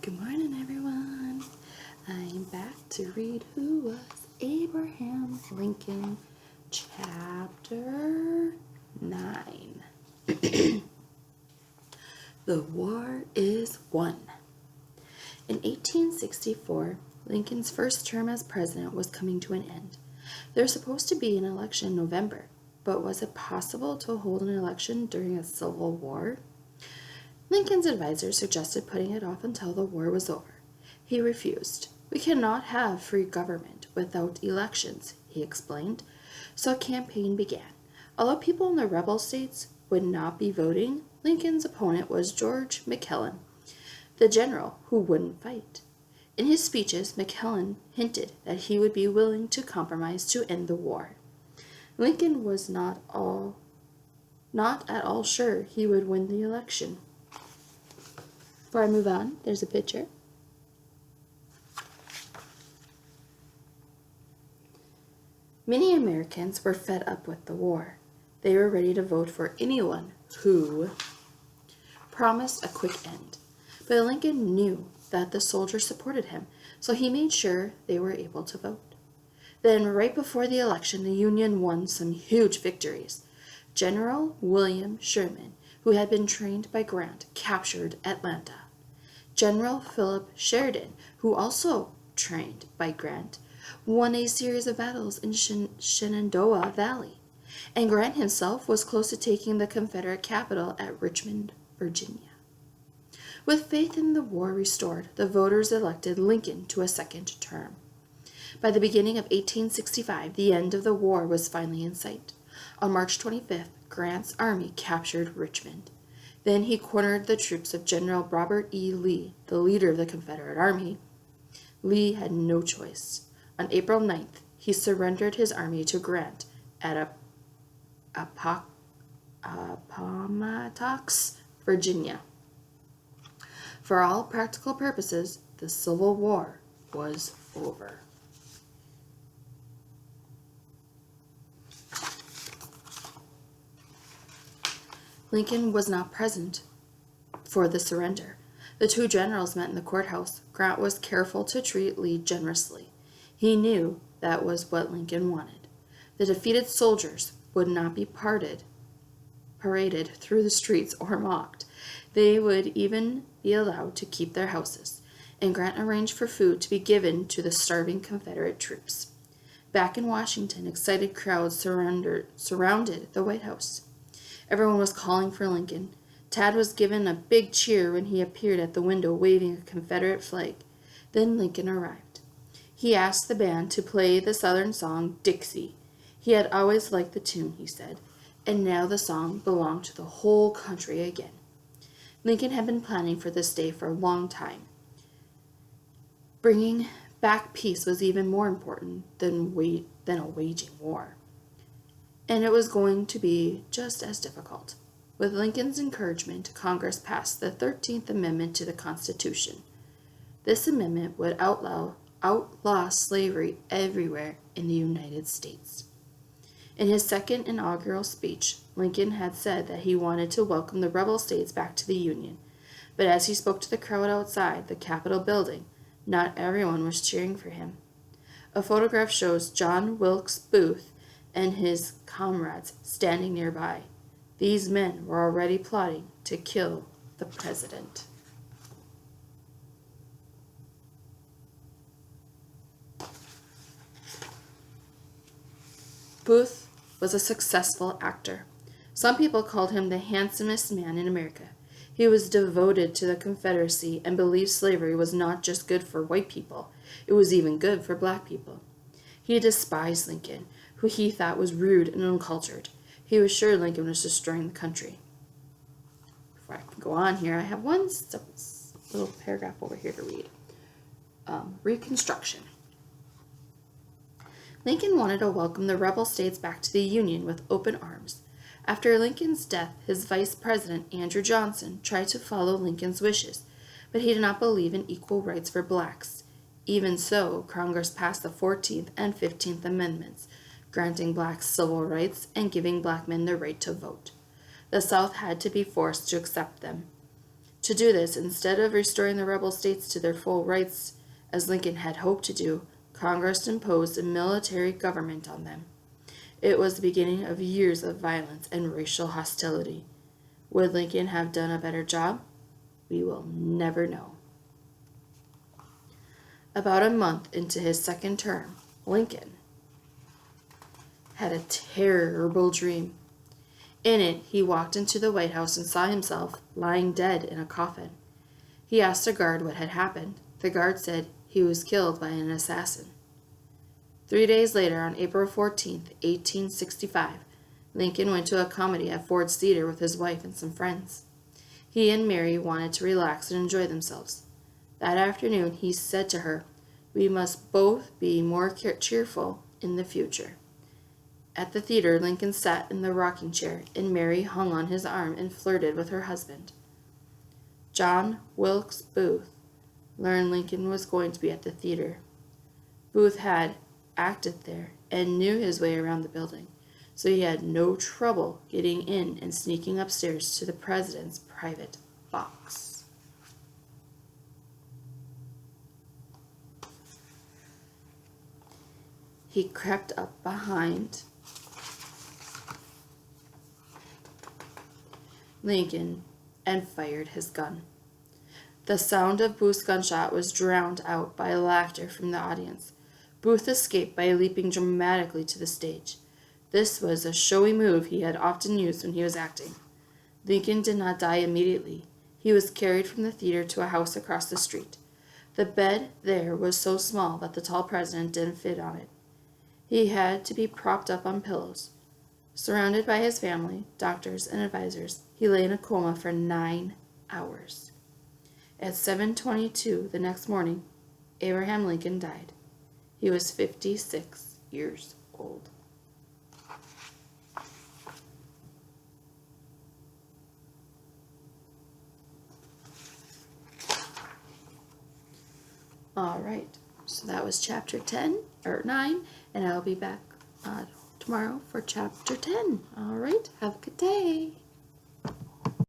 Good morning, everyone. I'm back to read Who Was Abraham Lincoln, Chapter 9. The War is Won. In 1864, Lincoln's first term as president was coming to an end. There was supposed to be an election in November, but was it possible to hold an election during a civil war? Lincoln's advisors suggested putting it off until the war was over. He refused. "We cannot have free government without elections," he explained. So a campaign began. Although people in the rebel states would not be voting, Lincoln's opponent was George McClellan, the general who wouldn't fight. In his speeches, McClellan hinted that he would be willing to compromise to end the war. Lincoln was not at all sure he would win the election. Before I move on, there's a picture. Many Americans were fed up with the war. They were ready to vote for anyone who promised a quick end. But Lincoln knew that the soldiers supported him, so he made sure they were able to vote. Then, right before the election, the Union won some huge victories. General William Sherman, who had been trained by Grant, captured Atlanta. General Philip Sheridan, who also trained by Grant, won a series of battles in Shenandoah Valley, and Grant himself was close to taking the Confederate capital at Richmond, Virginia. With faith in the war restored, the voters elected Lincoln to a second term. By the beginning of 1865, the end of the war was finally in sight. On March 25th, Grant's army captured Richmond. Then he cornered the troops of General Robert E. Lee, the leader of the Confederate Army. Lee had no choice. On April 9th, he surrendered his army to Grant at Appomattox, Virginia. For all practical purposes, the Civil War was over. Lincoln was not present for the surrender. The two generals met in the courthouse. Grant was careful to treat Lee generously. He knew that was what Lincoln wanted. The defeated soldiers would not be paraded through the streets or mocked. They would even be allowed to keep their houses, and Grant arranged for food to be given to the starving Confederate troops. Back in Washington, excited crowds surrounded the White House. Everyone was calling for Lincoln. Tad was given a big cheer when he appeared at the window waving a Confederate flag. Then Lincoln arrived. He asked the band to play the Southern song, Dixie. He had always liked the tune, he said, and now the song belonged to the whole country again. Lincoln had been planning for this day for a long time. Bringing back peace was even more important than a waging war. And it was going to be just as difficult. With Lincoln's encouragement, Congress passed the 13th Amendment to the Constitution. This amendment would outlaw slavery everywhere in the United States. In his second inaugural speech, Lincoln had said that he wanted to welcome the rebel states back to the Union. But as he spoke to the crowd outside the Capitol building, not everyone was cheering for him. A photograph shows John Wilkes Booth and his comrades standing nearby. These men were already plotting to kill the president. Booth was a successful actor. Some people called him the handsomest man in America. He was devoted to the Confederacy and believed slavery was not just good for white people, it was even good for black people. He despised Lincoln, who he thought was rude and uncultured. He was sure Lincoln was destroying the country. Before I can go on here, I have one little paragraph over here to read. Reconstruction. Lincoln wanted to welcome the rebel states back to the Union with open arms. After Lincoln's death, his vice president, Andrew Johnson, tried to follow Lincoln's wishes, but he did not believe in equal rights for blacks. Even so, Congress passed the 14th and 15th Amendments, granting blacks civil rights and giving black men the right to vote. The South had to be forced to accept them. To do this, instead of restoring the rebel states to their full rights, as Lincoln had hoped to do, Congress imposed a military government on them. It was the beginning of years of violence and racial hostility. Would Lincoln have done a better job? We will never know. About a month into his second term, Lincoln had a terrible dream. In it, he walked into the White House and saw himself lying dead in a coffin. He asked a guard what had happened. The guard said he was killed by an assassin. 3 days later, on April 14th, 1865, Lincoln went to a comedy at Ford's Theater with his wife and some friends. He and Mary wanted to relax and enjoy themselves. That afternoon, he said to her, "We must both be more cheerful in the future." At the theater, Lincoln sat in the rocking chair, and Mary hung on his arm and flirted with her husband. John Wilkes Booth learned Lincoln was going to be at the theater. Booth had acted there and knew his way around the building, so he had no trouble getting in and sneaking upstairs to the president's private box. He crept up behind Lincoln and fired his gun. The sound of Booth's gunshot was drowned out by laughter from the audience. Booth escaped by leaping dramatically to the stage. This was a showy move he had often used when he was acting. Lincoln did not die immediately. He was carried from the theater to a house across the street. The bed there was so small that the tall president didn't fit on it. He had to be propped up on pillows. Surrounded by his family, doctors, and advisors, he lay in a coma for 9 hours. At 7:22 the next morning, Abraham Lincoln died. He was 56 years old. All right, so that was chapter 10 or 9, and I'll be back tomorrow for chapter 10. All right, have a good day.